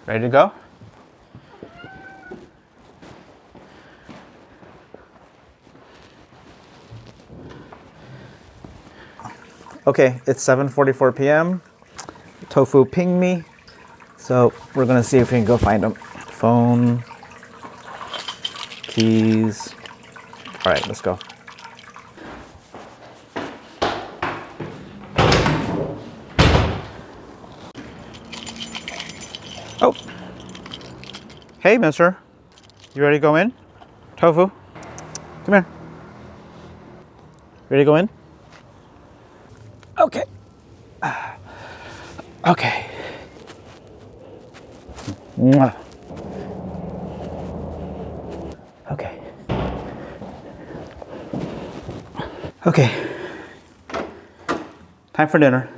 Ready to go? Okay, it's 7:44 p.m. Tofu pinged me, so we're gonna see if we can go find him. Phone, keys. All right, let's go. Oh, hey, mister. You ready to go in? Tofu, come here. Ready to go in? Okay. Okay. Mwah. Okay. Okay. Time for dinner.